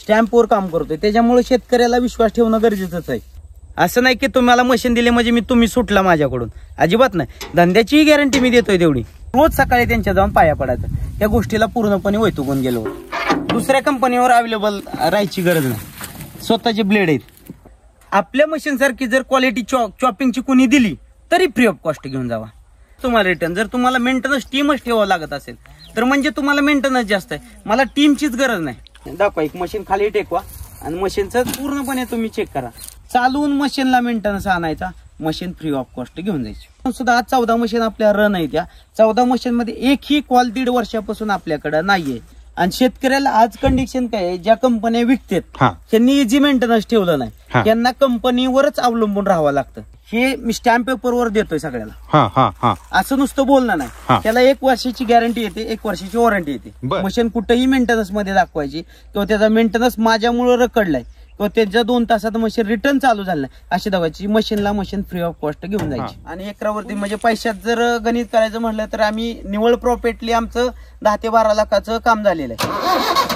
स्टॅम्पवर काम करतोय, त्याच्यामुळे शेतकऱ्याला विश्वास ठेवणं गरजेचंच आहे. असं नाही की तुम्हाला मशीन दिले म्हणजे तुम्ही सुटला माझ्याकडून, अजिबात नाही. धंद्याचीही गॅरंटी मी देतोय तेवढी. रोज सकाळी त्यांच्या जाऊन पाया पडायचं, त्या गोष्टीला पूर्णपणे वैतुकून गेलो. दुसऱ्या कंपनीवर अवेलेबल राहायची गरज नाही, स्वतःचे ब्लेड आहेत. आपल्या मशीन सारखी जर क्वालिटी चॉपिंगची कुणी दिली तरी फ्री ऑफ कॉस्ट घेऊन जावा तुम्हाला रिटर्न. जर तुम्हाला मेंटेनन्स टीमच ठेवावं लागत असेल तर म्हणजे तुम्हाला मेंटेनन्स जास्त आहे, मला टीमचीच गरज नाही. दाखवा एक मशीन खाली टेकवा आणि मशीनचं पूर्णपणे तुम्ही चेक करा. चालवून मशीनला मेंटेनन्स आणायचा, मशीन फ्री ऑफ कॉस्ट घेऊन जायची. सुद्धा आज 14 मशीन आपल्या रन आहे, त्या 14 मशीन मध्ये एकही कॉल 1.5 वर्षापासून आपल्याकडे नाहीये. आणि शेतकऱ्याला आज कंडिशन काय आहे, ज्या कंपन्या विकतात त्यांनी इझी मेंटेनन्स ठेवलं नाही, त्यांना कंपनीवरच अवलंबून राहावं लागतं. हे मी स्टॅम्प पेपरवर देतोय सगळ्याला, असं नुसतं बोलणं नाही. त्याला 1 वर्षाची गॅरंटी येते, 1 वर्षाची वॉरंटी येते. मशीन कुठेही मेंटेनन्स मध्ये दाखवायची किंवा त्याचा मेंटेनन्स माझ्यामुळे रखडलाय किंवा त्याच्या 2 तासात मशीन रिटर्न चालू झालं नाही अशी दाखवायची. मशीनला मशीन फ्री ऑफ कॉस्ट घेऊन जायची. आणि एकरावरती म्हणजे पैशात जर गणित करायचं म्हटलं तर आम्ही निवळ प्रॉफिटली आमचं 10 ते 12 लाखाचं काम झालेलं आहे.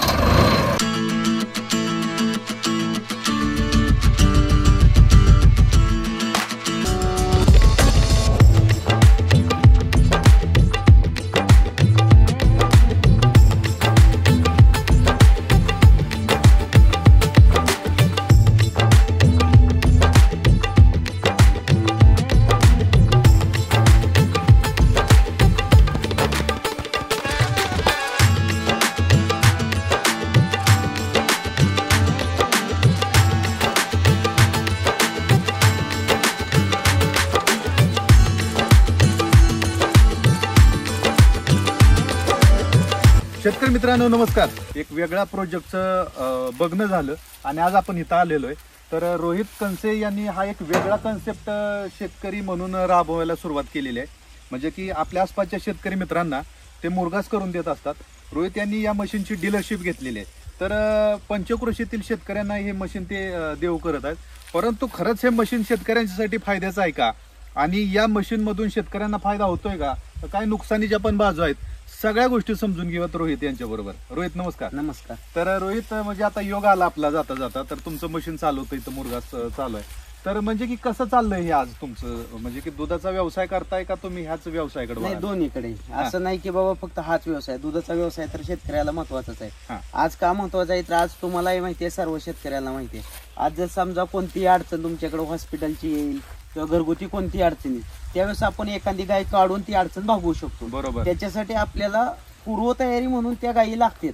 शेतकरी मित्रांनो नमस्कार. एक वेगळ्या प्रोजेक्टचं बघणं झालं आणि आज आपण इथं आलेलो आहे. तर रोहित कणसे यांनी हा एक वेगळा कन्सेप्ट शेतकरी म्हणून राबवायला सुरुवात केलेली आहे. म्हणजे की आपल्या आसपासच्या शेतकरी मित्रांना ते मुरघास करून देत असतात. रोहित यांनी या मशीनची डीलरशिप घेतलेली आहे. तर पंचक्रोशीतील शेतकऱ्यांना हे मशीन ते देऊ करत आहेत. परंतु खरंच हे मशीन शेतकऱ्यांसाठी फायद्याचं आहे का, आणि या मशीनमधून शेतकऱ्यांना फायदा होतोय का, काय नुकसानीच्या पण बाजू आहेत, सगळ्या गोष्टी समजून घेऊयात रोहित यांच्या बरोबर. रोहित नमस्कार. नमस्कार. तर रोहित म्हणजे आता योग आला आपला जाता जाता, तर तुमचं मशीन चालवतं इथं मुरघास चालू आहे. तर म्हणजे की कसं चाललंय हे आज तुमचं, म्हणजे की दुधाचा व्यवसाय करताय का तुम्ही ह्याच व्यवसायाकडे? नाही, दोन्हीकडे. असं नाही की बाबा फक्त हाच व्यवसाय, दुधाचा व्यवसाय तर शेतकऱ्याला महत्वाचाच आहे. आज का महत्वाचा आहे तर आज तुम्हालाही माहिती आहे, सर्व शेतकऱ्याला माहिती आहे. आज जर समजा कोणतीही अडचण तुमच्याकडे हॉस्पिटलची येईल किंवा घरगुती कोणती अडचण येईल, त्यावेळेस आपण एखादी गाय काढून ती अडचण भागवू शकतो. बरोबर. त्याच्यासाठी आपल्याला पूर्वतयारी म्हणून त्या गायी लागतात.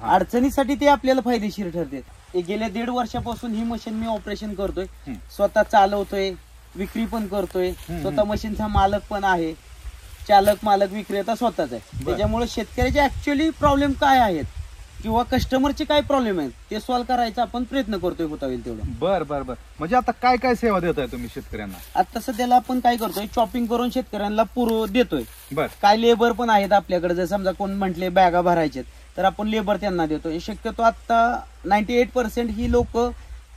अडचणीसाठी ते आपल्याला फायदेशीर ठरते. गेल्या 1.5 वर्षापासून ही मशीन मी ऑपरेशन करतोय, स्वतः चालवतोय, विक्री पण करतोय, स्वतः मशीनचा मालक पण आहे. चालक मालक विक्रेता स्वतःच आहे. त्याच्यामुळे शेतकऱ्याचे ऍक्च्युअली प्रॉब्लेम काय आहेत किंवा कस्टमरचे काय प्रॉब्लेम आहेत ते सॉल्व्ह करायचा आपण प्रयत्न करतोय होता होईल तेवढं. बर बर बर. म्हणजे आता काय काय सेवा देताय तुम्ही शेतकऱ्यांना? आता सध्याला आपण काय करतोय, चॉपिंग करून शेतकऱ्यांना पुरव देतोय. बर. काय लेबर पण आहेत आपल्याकडे, जर समजा कोण म्हटले बॅगा भरायचे तर आपण लेबर त्यांना देतोय. शक्यतो आता 98% ही लोक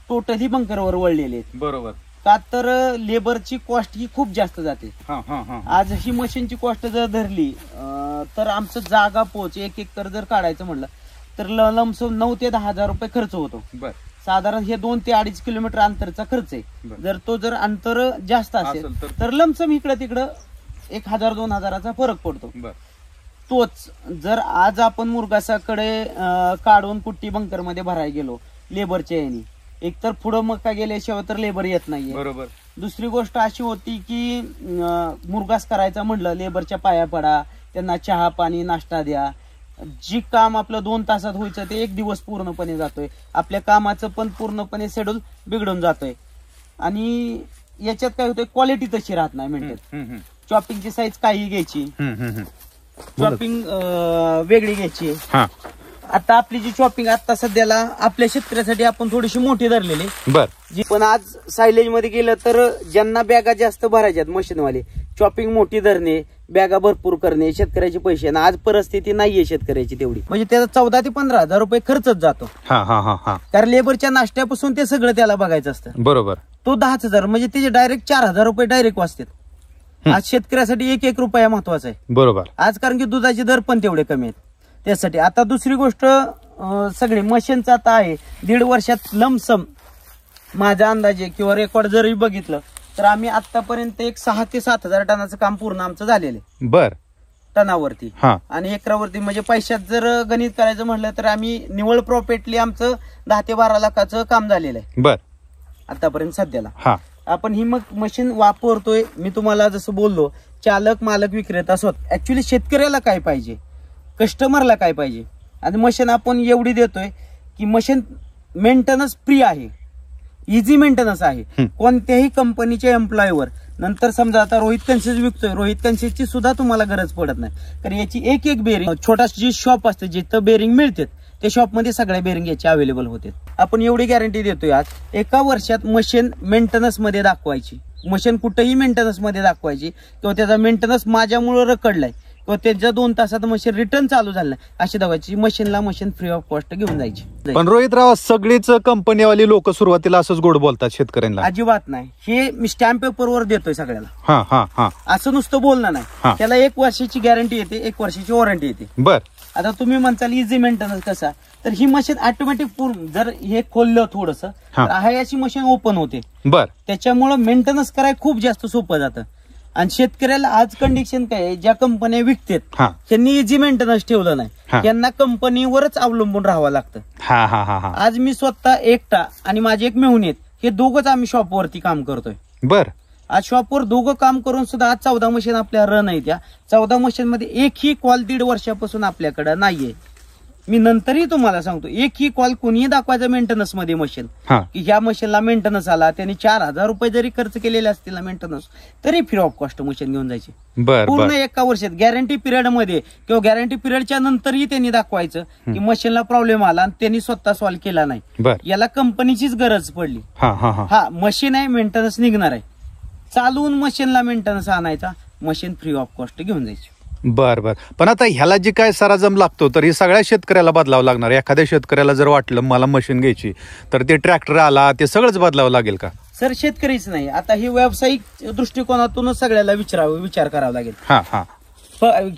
टोटली बंकरवर वळलेले आहेत. बरोबर. का तर लेबरची कॉस्ट ही खूप जास्त जाते. आज ही मशीनची कॉस्ट जर धरली तर आमचं जागा पोच 1 एकर जर काढायचं म्हणलं तर लमसम 9 ते 10 हजार रुपये खर्च होतो. साधारण हे 2 ते 2.5 किलोमीटर अंतरचा खर्च आहे. जर अंतर जास्त असेल तर लमसम इकडं तिकडं 1,000-2 हजाराचा फरक पडतो. तोच जर आज आपण मुरघासाकडे काढून कुट्टी बंकर मध्ये भरायला गेलो लेबरच्या याने, एक तर पुढं मका गेल्याशिवाय तर लेबर येत नाहीये. बरोबर. दुसरी गोष्ट अशी होती की मुरघास करायचा म्हणलं, लेबरच्या पाया पडा, त्यांना चहा पाणी नाश्ता द्या. जी काम आपलं 2 तासात व्हायचं ते 1 दिवस पूर्णपणे जातोय. आपल्या कामाचं पण पूर्णपणे शेड्यूल बिघडून जातोय. आणि याच्यात काय होतंय, क्वालिटी तशी राहत नाही मेंटेन. चॉपिंगची साईज काही घ्यायची, चॉपिंग वेगळी घ्यायची. आता आपली जी चॉपिंग आता सध्याला आपल्या शेतकऱ्यासाठी आपण थोडीशी मोठी धरलेली. पण आज सायलेज मध्ये गेलं तर ज्यांना बॅगा जास्त भरायच्यात मशीनवाले, चॉपिंग मोठी धरणे, बॅगा भरपूर करणे, शेतकऱ्याचे पैसे. आज परिस्थिती नाहीये शेतकऱ्याची तेवढी, म्हणजे त्याचा 14 ते 15 हजार रुपये खर्चच जातो. कारण लेबरच्या नाश्त्यापासून ते सगळं त्याला बघायचं असतं. बरोबर. तो 10,000 म्हणजे त्याचे डायरेक्ट 4,000 रुपये डायरेक्ट वाचतात. आज शेतकऱ्यासाठी 1-1 रुपया महत्वाचा आहे. बरोबर. आज कारण की दुधाचे दर पण तेवढे कमी आहेत त्यासाठी. आता दुसरी गोष्ट सगळे मशीनचं आता आहे 1.5 वर्षात लमसम माझ्या अंदाजे किंवा रेकॉर्ड जरी बघितलं तर आम्ही आतापर्यंत एक 6 ते 7 हजार टनाचं काम पूर्ण आमचं झालेलं आहे. बर. टनावरती आणि एकरावरती म्हणजे पैशात जर गणित करायचं म्हटलं तर आम्ही निव्वळ प्रॉफिटली आमचं 10 ते 12 लाखाचं काम झालेलं आहे. बर. आतापर्यंत सध्याला आपण ही मग मशीन वापरतोय. मी तुम्हाला जसं बोललो चालक मालक विक्रेता स्वतः ऍक्च्युली शेतकऱ्याला काय पाहिजे, कस्टमरला काय पाहिजे, आणि मशीन आपण एवढी देतोय की मशीन मेंटेनन्स फ्री आहे, इझी मेंटेनन्स आहे. कोणत्याही कंपनीच्या एम्प्लॉयवर नंतर समजा आता रोहित कन्सेस विकतोय, रोहित कन्सेसची सुद्धा तुम्हाला गरज पडत नाही, कारण याची एक बेरिंग छोटा जी शॉप असते जिथं बेरिंग मिळते त्या शॉपमध्ये सगळ्या बेरिंग याची अवेलेबल होते. आपण एवढी गॅरंटी देतोय आज 1 वर्षात मशीन मेंटेनन्स मध्ये दाखवायची, मशीन कुठेही मेंटेनन्स मध्ये दाखवायची किंवा त्याचा मेंटेनन्स माझ्यामुळे रखडलाय किंवा त्याच्या 2 तासात मशीन रिटर्न चालू झालं अशी दाखवायची. मशीनला मशीन फ्री ऑफ कॉस्ट घेऊन जायची. पण रोहितराव सगळीच कंपनीवाली लोक सुरुवातीला असंच गोड बोलतात शेतकऱ्यांना? अजिबात नाही. हे मी स्टॅम्प पेपरवर देतोय सगळ्याला. असं नुसतं बोलणं नाही, त्याला 1 वर्षाची गॅरंटी येते, 1 वर्षाची वॉरंटी येते. बर. आता तुम्ही म्हणताल इझी मेंटेनन्स कसा, तर ही मशीन ऑटोमॅटिक पूर्ण जर हे खोललं थोडस तर अशी मशीन ओपन होते. बर. त्याच्यामुळे मेंटेनन्स करायला खूप जास्त सोपं जातं. आणि शेतकऱ्याला आज कंडिशन काय आहे, ज्या कंपन्या विकतात त्यांनी इझी मेंटेनन्स ठेवलं नाही, त्यांना कंपनीवरच अवलंबून राहावं लागतं. आज मी स्वतः एकटा आणि माझे एक मेहुणे आहेत, हे दोघंच आम्ही शॉपवरती काम करतोय. बर. आज शॉपवर दोघं काम करून सुद्धा आज 14 मशीन आपल्या रन आहे. त्या 14 मशीन मध्ये एकही कॉल 1.5 वर्षापासून आपल्याकडे नाहीये. मी नंतरही तुम्हाला सांगतो, एकही कॉल कोणीही दाखवायचं मेंटेनन्स मध्ये मशीन की ह्या मशीनला मेंटेनन्स आला, त्यांनी 4,000 रुपये जरी खर्च केलेले असतील ना मेंटेनन्स, तरी फ्री ऑफ कॉस्ट मशीन घेऊन जायची. पूर्ण 1 वर्षात गॅरंटी पिरियड मध्ये किंवा गॅरंटी पिरियडच्या नंतरही त्यांनी दाखवायचं की मशीनला प्रॉब्लेम आला आणि त्यांनी स्वतः सॉल्व्ह केला नाही. याला कंपनीचीच गरज पडली. मशीन आहे, मेंटेनन्स निघणार आहे, चालवून मशीनला मेंटेनन्स आणायचा, मशीन फ्री ऑफ कॉस्ट घेऊन जायची. बर बर. पण आता ह्याला जे काय सराजम लागतो तर हे सगळ्या शेतकऱ्याला बदलावं लागणार. एखाद्या शेतकऱ्याला जर वाटलं मला मशीन घ्यायची तर ते ट्रॅक्टर आला ते सगळंच बदलावं लागेल का? सर शेतकरीच नाही, आता ही व्यावसायिक दृष्टिकोनातूनच सगळ्याला विचार करावा लागेल.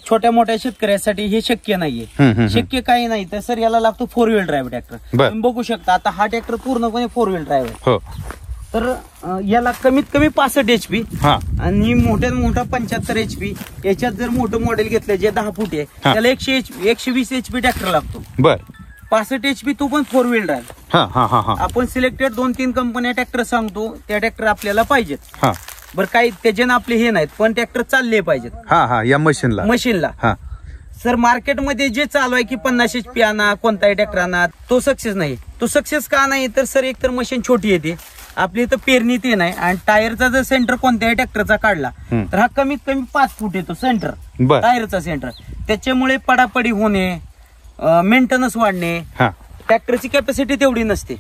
छोट्या मोठ्या शेतकऱ्यासाठी हे शक्य नाहीये. शक्य काही नाही तर सर याला लागतो 4 व्हील ड्राईव्ह ट्रॅक्टर. तुम्ही बघू शकता आता हा ट्रॅक्टर पूर्णपणे 4 व्हील ड्राईव्ह आहे. तर याला कमीत कमी 65 HP आणि मोठ्यात मोठा 75 HP. याच्यात जर मोठं मॉडेल घेतलं जे 10 फूट आहे त्याला 120 HP ट्रॅक्टर लागतो. बर. 65 HP तो पण 4 व्हील ड्राईव्ह. आपण सिलेक्टेड 2-3 कंपन्या ट्रॅक्टर सांगतो, त्या ट्रॅक्टर आपल्याला पाहिजेत. बरं, काही त्याच्यानं आपले हे नाहीत पण ट्रॅक्टर चालले पाहिजेत या मशीनला. सर मार्केटमध्ये जे चालू आहे की 50 HP आणा, कोणताही ट्रॅक्टर आणा, तो सक्सेस नाही. तो सक्सेस का नाही तर सर एकतर मशीन छोटी येते, आपली इथं पेरणी ते नाही, आणि टायरचा जर सेंटर कोणत्याही ट्रॅक्टरचा काढला तर हा कमीत कमी 5 फूट येतो सेंटर, टायरचा सेंटर. त्याच्यामुळे पडापडी होणे, मेंटेनन्स वाढणे, ट्रॅक्टरची कॅपॅसिटी तेवढी नसते.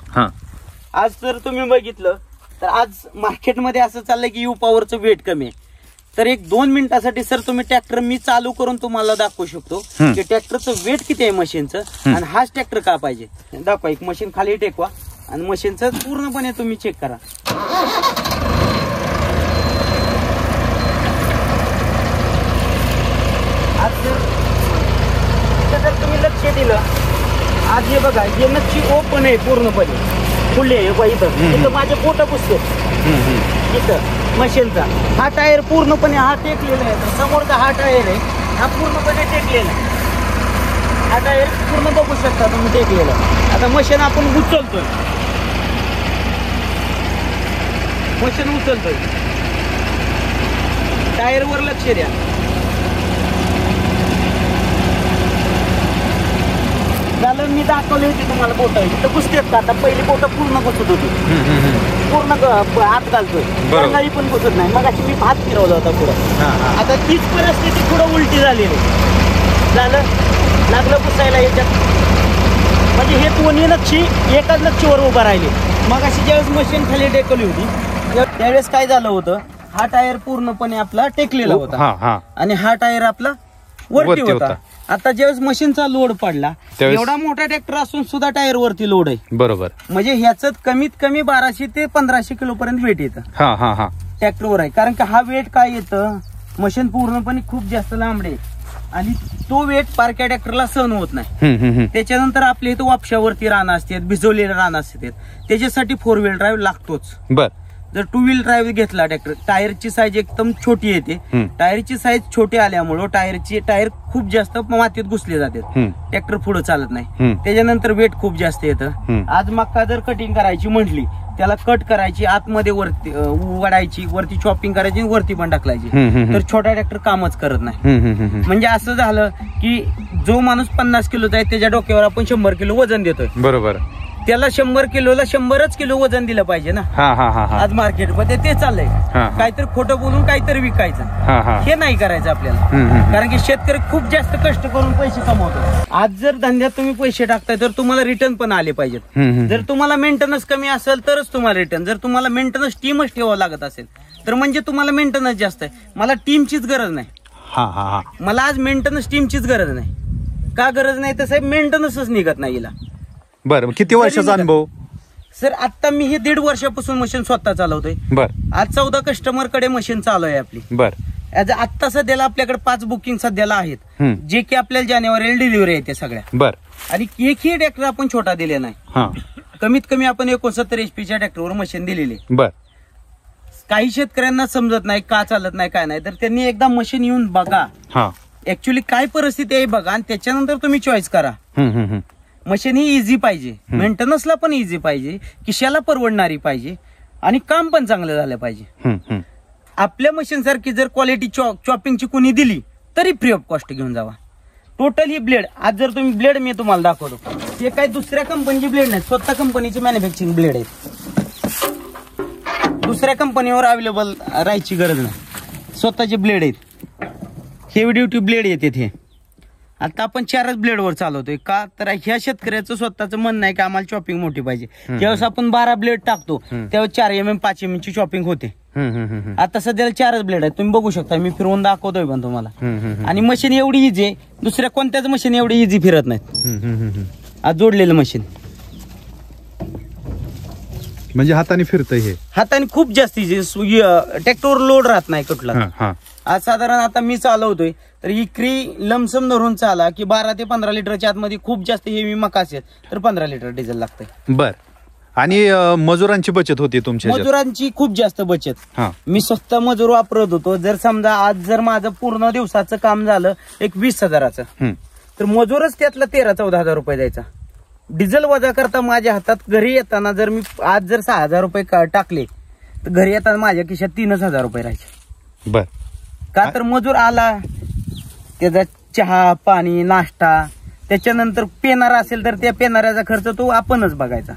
आज जर तुम्ही बघितलं तर आज मार्केटमध्ये असं चाललंय की यू पॉवरचं वेट कमी आहे. तर 1-2 मिनिटासाठी सर तुम्ही ट्रॅक्टर मी चालू करून तुम्हाला दाखवू शकतो की ट्रॅक्टरचं वेट किती आहे मशीनचं आणि हाच ट्रॅक्टर का पाहिजे. दाखवा, एक मशीन खाली टेकवा आणि मशीनचं पूर्णपणे तुम्ही चेक करा. आज जर तुम्ही लक्ष दिलं, आज हे बघा हे नक्षी ओपन आहे पूर्णपणे, खुले आहे. इथं माझे पोट पुसते इथं मशीनचा. हा टायर पूर्णपणे हा टेकलेला आहे. समोरचा हा टायर आहे, हा पूर्णपणे टेकलेला आहे. हा टायर पूर्ण बघू शकता तुम्ही टेकलेला. आता मशीन आपण उचलतोय, मशीन उचलतोय, टायरवर लक्ष द्या. झालं, मी दाखवली होती तुम्हाला बोट इथं पुसतेत का, आता पहिली बोट पूर्ण पुसत होती, पूर्ण हात घालतोय, काही पण पुसत नाही. मग अशी मी हात फिरवला होता पुढं. आता तीच परिस्थिती पुढं उलटी झालेली. झालं, लागलं पुसायला याच्यात. म्हणजे हे दोन्ही नक्षी एकाच नक्षीवर उभा राहिले. मग अशी ज्यावेळेस मशीन खाली टेकवली होती त्यावेळेस काय झालं होतं, हा टायर पूर्णपणे आपला टेकलेला होता आणि हा टायर आपला वरती होता. आता ज्यावेळेस मशीनचा लोड पडला, एवढा मोठा ट्रॅक्टर असून सुद्धा टायर वरती लोड आहे. बरोबर. म्हणजे ह्याचं कमीत कमी 1200 ते 1500 किलो पर्यंत वेट येतं ट्रॅक्टरवर आहे. कारण की हा वेट काय येतं, मशीन पूर्णपणे खूप जास्त लांबडे आणि तो वेट पारख्या ट्रॅक्टरला सहन होत नाही. त्याच्यानंतर आपल्या इथं वापशावरती रानं असतात, भिजवलेले रानं असतात, त्याच्यासाठी 4 व्हील ड्राईव्ह लागतोच. बर. जर 2 व्हील ड्राईव्ह घेतला ट्रॅक्टर, टायरची साईज एकदम छोटी येते. टायरची साईज छोटी आल्यामुळं टायर खूप जास्त मातीत घुसले जातात, ट्रॅक्टर पुढे चालत नाही. त्याच्यानंतर वेट खूप जास्त येतं. आज मक्का जर कटिंग करायची म्हटली, त्याला कट करायची, आतमध्ये वरती वडायची, वरती चॉपिंग करायची, वरती पण टाकलायची, तर छोटा ट्रॅक्टर कामच करत नाही. म्हणजे असं झालं की जो माणूस 50 किलोचा आहे त्याच्या डोक्यावर आपण 100 किलो वजन देतोय. बरोबर. त्याला 100 किलोला 100च किलो वजन दिलं पाहिजे ना. आज मार्केटमध्ये ते चाललंय, काहीतरी खोटं बोलून काहीतरी विकायचं, हे नाही करायचं आपल्याला. कारण की शेतकरी खूप जास्त कष्ट करून पैसे कमवतो. आज जर धंद्यात तुम्ही पैसे टाकताय तर तुम्हाला रिटर्न पण आले पाहिजेत. जर तुम्हाला मेंटेनन्स कमी असेल तरच तुम्हाला रिटर्न. जर तुम्हाला मेंटेनन्स टीमच ठेवावं लागत असेल तर म्हणजे तुम्हाला मेंटेनन्स जास्त आहे. मला टीमचीच गरज नाही. मला आज मेंटेनन्स टीमचीच गरज नाही. का गरज नाही तर साहेब मेंटेनन्सच निघत नाही हिला. बरं. किती वर्षाचा अनुभव सर? आता मी हे 1.5 वर्षापासून मशीन स्वतः चालवतोय. बर. आज 14 कस्टमर कडे मशीन चालू आहे आपली. बर. आता सध्याला आपल्याकडे 5 बुकिंग सध्याला आहेत, जे की आपल्याला जानेवारीला डिलिव्हरी येते सगळ्या. बर. आणि एकही ट्रॅक्टर आपण छोटा दिले नाही. कमीत कमी आपण 69 HP ट्रॅक्टरवर मशीन दिलेली. बर. काही शेतकऱ्यांना समजत नाही का चालत नाही काय नाही, तर त्यांनी एकदा मशीन येऊन बघा, ऍक्च्युली काय परिस्थिती आहे बघा, आणि त्याच्यानंतर तुम्ही चॉईस करा. मशीन ही इझी पाहिजे, मेंटेनन्सला पण इझी पाहिजे, किशाला परवडणारी पाहिजे, आणि काम पण चांगलं झालं पाहिजे. आपल्या मशीन सारखी जर क्वालिटी चॉपिंगची कोणी दिली तरी फ्री ऑफ कॉस्ट घेऊन जावा. टोटल ही ब्लेड, आज जर तुम्ही ब्लेड मी तुम्हाला दाखवतो, हे काही दुसऱ्या कंपनीची ब्लेड नाही, स्वतः कंपनीची मॅन्युफॅक्चरिंग ब्लेड आहेत. दुसऱ्या कंपनीवर अवेलेबल राहायची गरज नाही, स्वतःचे ब्लेड आहेत. हेवी ड्युटी ब्लेड येते. हे आता आपण 4च ब्लेडवर चालवतोय. का तर ह्या शेतकऱ्याचं स्वतःचं म्हणणं आहे की आम्हाला चॉपिंग मोठी पाहिजे. ज्यावेळेस आपण 12 ब्लेड टाकतो त्यावेळेस 4 mm 5 mm ची चॉपिंग होते. आता सध्याला 4च ब्लेड आहेत, तुम्ही बघू शकता, मी फिरवून दाखवतोय पण तुम्हाला. आणि मशीन एवढी इझी आहे, दुसऱ्या कोणत्याच मशीन एवढी इझी फिरत नाहीत. आज जोडलेलं मशीन म्हणजे हाताने फिरतंय, हे हाताने खूप जास्त इझी. ट्रॅक्टरवर लोड राहत नाही कुठला. आज साधारण आता मी चालवतोय तर इकरी लमसम धरून चाला की 12 ते 15 लिटरच्या आतमध्ये खूप जास्त हेवी मका असेल तर 15 लिटर डिझेल लागतंय. बर. आणि मजुरांची बचत होती तुमच्या? मजुरांची खूप जास्त बचत. मी स्वतः मजूर वापरत होतो. जर समजा आज जर माझं पूर्ण दिवसाचं काम झालं 20,000चं, तर मजूरच त्यातला 13-14 हजार रुपये द्यायचा. डिझेल वजा करता माझ्या हातात घरी येताना जर मी आज जर 6,000 रुपये टाकले तर घरी येताना माझ्या खिशात 3,000 रुपये राहायचे. बर. का तर मजूर आला, त्याचा चहा पाणी नाश्ता, त्याच्यानंतर पेनारा असेल तर त्या पेनाऱ्याचा खर्च तो आपणच बघायचा.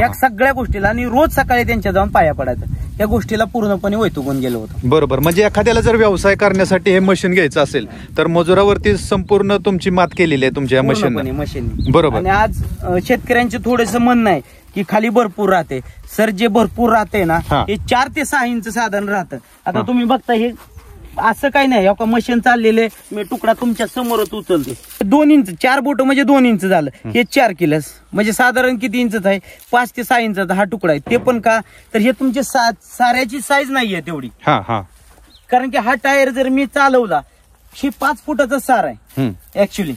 या सगळ्या गोष्टीला, आणि रोज सकाळी त्यांच्या जाऊन पाया पडायचं, या गोष्टीला पूर्णपणे वैतुकून गेलो होतो. बरोबर. म्हणजे एखाद्याला जर व्यवसाय करण्यासाठी हे मशीन घ्यायचं असेल तर मजुरावरती संपूर्ण तुमची मात केलेली आहे तुमच्या मशीन. बरोबर. आणि आज शेतकऱ्यांचे थोडेस म्हणणं आहे की खाली भरपूर राहते. सर, जे भरपूर राहते ना हे 4 ते 6 इंच साधन राहतं. आता तुम्ही बघता हे असं काही नाही, मशीन चाललेले मी तुकडा तुमच्या समोरच उचलते. 2 इंच 4 बोट म्हणजे 2 इंच झालं. हे 4 किलस म्हणजे साधारण किती इंच आहे? 5 ते 6 इंचाचा हा तुकडा आहे. ते पण का तर हे तुमचे साऱ्याची साईज नाहीये तेवढी. कारण की हा टायर जर मी चालवला, हे 5 फुटाचा सार आहे. ऍक्च्युली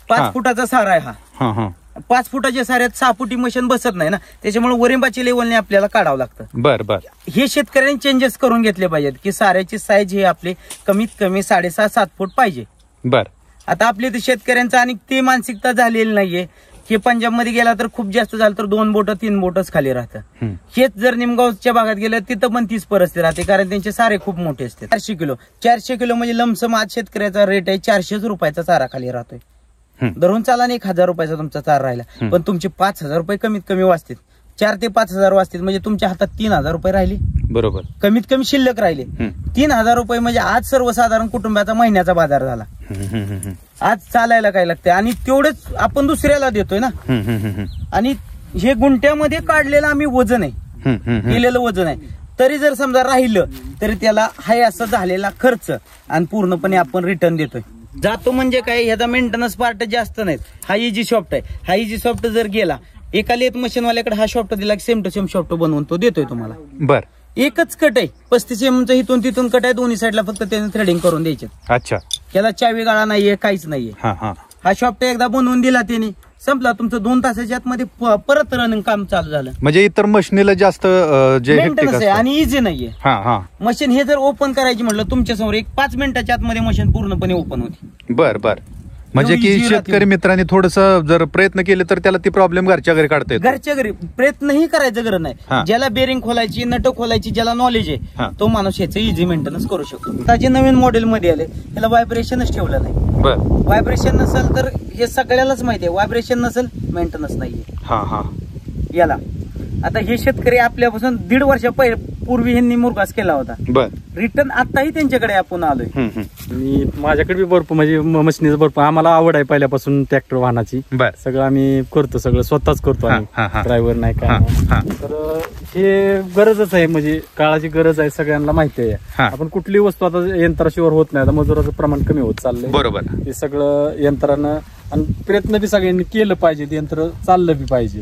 5 फुटाचा सार आहे हा. 5 फुटाच्या साऱ्यात 6 फुटी मशीन बसत नाही ना, त्याच्यामुळे वरिंबाची लेवलने आपल्याला काढावं लागतं. बर बर. हे शेतकऱ्यांनी चेंजेस करून घेतले पाहिजेत की साऱ्याची साईज हे आपली कमीत कमी 6.5-7 फूट पाहिजे. बर. आता आपली शेतकऱ्यांचं आणि ते मानसिकता झालेली नाहीये. हे पंजाबमध्ये गेला तर खूप जास्त झालं तर 2 बोट 3 बोटच खाली राहतं. हेच जर निमगावच्या भागात गेलं तिथं पण तीच परिस्थिती राहते, कारण त्यांचे सारे खूप मोठे असते. 400 किलो म्हणजे लमसम आज शेतकऱ्याचा रेट आहे 400 रुपयाचा चारा खाली राहतोय. धरून चाला 1,000 रुपयाचा तुमचा चार राहिला, पण तुमचे 5,000 रुपये कमीत कमी वाचतील. 4 ते 5,000 वाचतील म्हणजे तुमच्या हातात 3,000 रुपये राहिले. बरोबर. कमीत कमी शिल्लक राहिले. 3,000 रुपये म्हणजे आज सर्वसाधारण कुटुंबाचा महिन्याचा बाजार झाला. आज चालायला काय लागते, आणि तेवढेच आपण दुसऱ्याला देतोय ना. आणि हे गुंठ्यामध्ये काढलेलं आम्ही वजन आहे, केलेलं वजन आहे. तरी जर समजा राहिलं तरी त्याला हाय असं झालेला खर्च आणि पूर्णपणे आपण रिटर्न देतोय. जातो म्हणजे काय, ह्याचा मेंटेनन्स पार्ट जास्त नाहीत. हा इजी सॉफ्ट आहे. हा इजी सॉफ्ट जर गेला एका लेथ मशीनवाल्याकडे हा सॉफ्ट दिला की सेम टू सेम सॉफ्ट बनवून तो देतोय तुम्हाला. बर. एकच कट आहे 35 mm इथून तिथून कट आहे, दोन्ही साईडला फक्त त्याने थ्रेडिंग करून द्यायचे. अच्छा. त्याला चावी गाळा नाहीये, काहीच नाहीये. हा शॉफ्ट एकदा बनवून दिला त्याने, संपला तुमचं 2 तासाच्या आतमध्ये परत रनिंग काम चालू झालं. म्हणजे इतर मशीनीला जास्त मेंटेनन्स आहे आणि इझी नाहीये मशीन. हे जर ओपन करायची म्हटलं तुमच्या समोर 5 मिनिटाच्या आतमध्ये मशीन पूर्णपणे ओपन होती. बर म्हणजे की शेतकरी मित्रांनी थोडस जर प्रयत्न केले तर त्याला ती प्रॉब्लेम घरच्या घरी काढता येतो. घरच्या घरी प्रयत्नही करायचं गरज नाही. ज्याला बेरिंग खोलायची, नट खोलायची, ज्याला नॉलेज आहे तो माणूस याचं इझी मेंटेनन्स करू शकतो. आता जे नवीन मॉडेल मध्ये आले त्याला व्हायब्रेशनच ठेवलं नाही. व्हायब्रेशन नसेल तर हे सगळ्यालाच माहिती आहे, व्हायब्रेशन नसेल मेंटेनन्स नाहीये याला. आता हे शेतकरी आपल्यापासून 1.5 वर्षापूर्वी ह्यांनी मुरघास केला होता. रिटर्न आताही त्यांच्याकडे आपण आलोय. आणि माझ्याकडे बी भरपूर म्हणजे मशीनीचं भरपूर आम्हाला आवड आहे पहिल्यापासून ट्रॅक्टर वाहनाची. सगळं आम्ही करतो, सगळं स्वतःच करतो आम्ही, ड्रायव्हर नाही काय. तर हे गरजच आहे, म्हणजे काळाची गरज आहे, सगळ्यांना माहिती आहे. आपण कुठली वस्तू आता यंत्राशिवाय होत नाही. आता मजुराचं प्रमाण कमी होत चाललंय. बरोबर. हे सगळं यंत्रानं आणि प्रयत्न बी सगळ्यांनी केलं पाहिजे, ते यंत्र चाललं बी पाहिजे.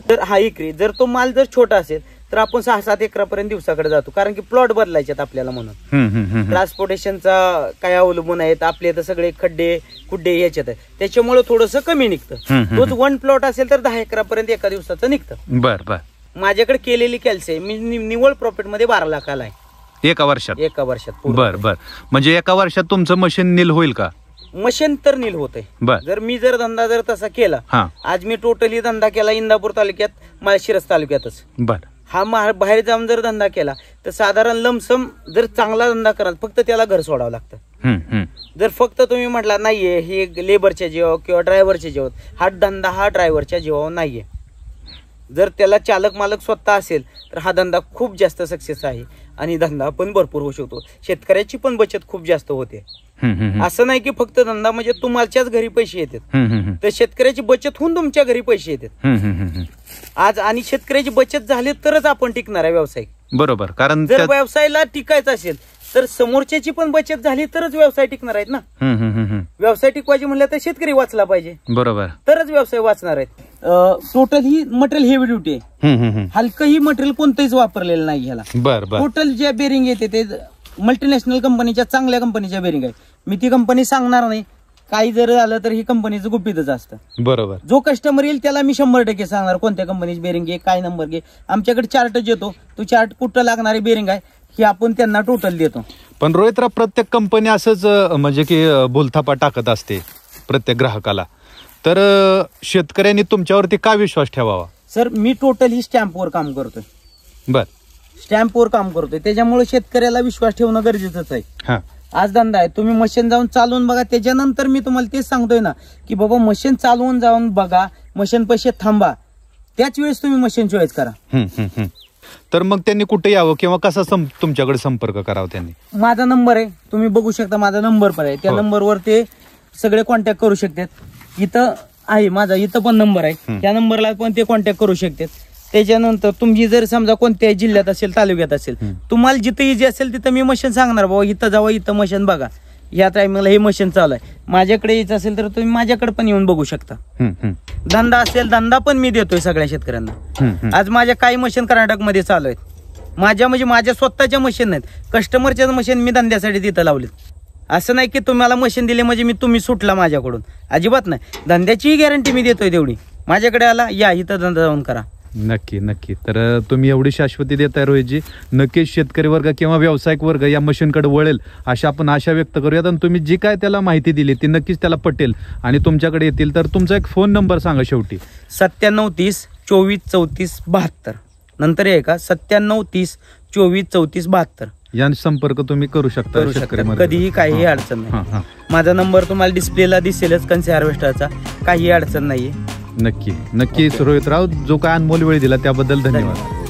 तर हा इकडे जर तो माल जर छोटा असेल तर आपण 6-7 एकरापर्यंत दिवसाकडे जातो, कारण की प्लॉट बदलायचे आपल्याला म्हणून. ट्रान्सपोर्टेशनचा काय अवलंबून आहेत आपले, तर सगळे खड्डे खुड्डे याच्यात आहे, त्याच्यामुळे थोडंसं कमी निघतं. तोच 1 प्लॉट असेल तर 10 एकरापर्यंत एका दिवसाचं निघतं. बर. माझ्याकडे केलेली कॅल्सी मी निव्वळ प्रॉफिट मध्ये 12 लाख आलाय एका वर्षात. बर. म्हणजे एका वर्षात तुमचं मशीन नील होईल का? मशीन तर नील होत आहे. जर मी धंदा तसा केला, आज मी टोटली धंदा केला इंदापूर तालुक्यात, माळशिरस तालुक्यातच. हा बाहेर जाऊन जर धंदा केला तर साधारण लमसम जर चांगला धंदा कराल फक्त त्याला घर सोडावं लागतं. जर फक्त तुम्ही म्हटला नाहीये हे लेबरच्या जीवावर किंवा ड्रायव्हरच्या जीवावर, हा धंदा हा ड्रायव्हरच्या जीवावर नाहीये. जर त्याला चालक मालक स्वतः असेल तर हा धंदा खूप जास्त सक्सेस आहे आणि धंदा पण भरपूर होऊ शकतो. शेतकऱ्याची पण बचत खूप जास्त होते. असं नाही की फक्त धंदा म्हणजे तुम्हाच्याच घरी पैसे येतात, तर शेतकऱ्याची बचत होऊन तुमच्या घरी पैसे येतात आज. आणि शेतकऱ्याची बचत झाली तरच आपण टिकणार आहे व्यवसाय. बरोबर. कारण जर व्यवसायाला टिकायचं असेल तर समोरच्याची पण बचत झाली तरच व्यवसाय टिकणार आहेत ना. व्यवसाय टिकवायची म्हणलं तर शेतकरी वाचला पाहिजे. बरोबर. तरच व्यवसाय वाचणार आहेत. टोटल ही मटेरियल हेवी ड्युटी आहे. हलकं ही मटेरियल कोणतंच वापरलेलं नाही ह्याला. टोटल जे बेरिंग येते ते मल्टीनॅशनल कंपनीच्या, चांगल्या कंपनीच्या बेरिंग आहे. मी ती कंपनी सांगणार नाही, काही जर झालं तर ही कंपनीचं गुपितच असतं. बरोबर. जो कस्टमर येईल त्याला मी 100% सांगणार कोणत्या कंपनीची बेरिंग आहे, काय नंबर घे. आमच्याकडे चार्टच येतो, तो चार्ट कुठं लागणारी बेरिंग आहे हे आपण त्यांना टोटल देतो. पण रोहितराव, प्रत्येक कंपनी असंच म्हणजे की बोलथापा टाकत असते प्रत्येक ग्राहकाला, तर शेतकऱ्यांनी तुमच्यावरती का विश्वास ठेवावा? सर, मी टोटल ही स्टॅम्पवर काम करतोय. स्टॅम्पवर काम करतोय, त्याच्यामुळे शेतकऱ्याला विश्वास ठेवणं गरजेचंच आहे. आज धंदा आहे, तुम्ही मशीन जाऊन चालवून बघा. त्याच्यानंतर मी तुम्हाला तेच सांगतोय ना की बाबा मशीन चालवून जाऊन बघा, मशीन पैसे थांबा, त्याच वेळेस तुम्ही मशीन चॉईस करा. तर मग त्यांनी कुठे यावं किंवा कसा तुमच्याकडे संपर्क करावा? त्यांनी माझा नंबर आहे, तुम्ही बघू शकता, माझा नंबर पण आहे. त्या नंबरवर ते सगळे कॉन्टॅक्ट करू शकतात. इथं आहे माझा, इथं पण नंबर आहे, त्या नंबरला पण ते कॉन्टॅक्ट करू शकतात. त्याच्यानंतर तुम्ही जर समजा कोणत्याही जिल्ह्यात असेल, तालुक्यात असेल, तुम्हाला जिथं इजी असेल तिथं मी मशीन सांगणार, बाबा इथं जावं, इथं मशीन बघा, या टायमिंगला हे मशीन चालू आहे. माझ्याकडे यायचं असेल तर तुम्ही माझ्याकडे पण येऊन बघू शकता. धंदा असेल, धंदा पण मी देतोय सगळ्या शेतकऱ्यांना. आज माझ्या काही मशीन कर्नाटकमध्ये चालू आहेत. माझ्या स्वतःच्या मशीन नाहीत, कस्टमरच्या मशीन मी धंद्यासाठी तिथं लावलेत. असं नाही की तुम्हाला मशीन दिले म्हणजे तुम्ही सुटला माझ्याकडून, अजिबात नाही. धंद्याचीही गॅरंटी मी देतोय तेवढी. माझ्याकडे आला, या इथं धंदा जाऊन करा. नक्की. तर तुम्ही एवढी शाश्वती देताय रोहितजी, नक्कीच शेतकरी वर्ग किंवा व्यावसायिक वर्ग या मशीनकडे वळेल अशा आपण आशा व्यक्त करूयात. आणि तुम्ही जी काय त्याला माहिती दिली ती नक्कीच त्याला पटेल आणि तुमच्याकडे येतील. तर तुमचा एक फोन नंबर सांगा शेवटी. 97 30 24 34 72. नंतर आहे का 97 30 24 34 72. या संपर्क तुम्ही करू शकता. कधीही काहीही अडचण नाही. माझा नंबर तुम्हाला डिस्प्लेला दिसेलच, कन्से हार्वेस्टरचा. काही अडचण नाहीये. नक्की रोहितराव, जो काय अनमोल वेळ दिला त्याबद्दल धन्यवाद.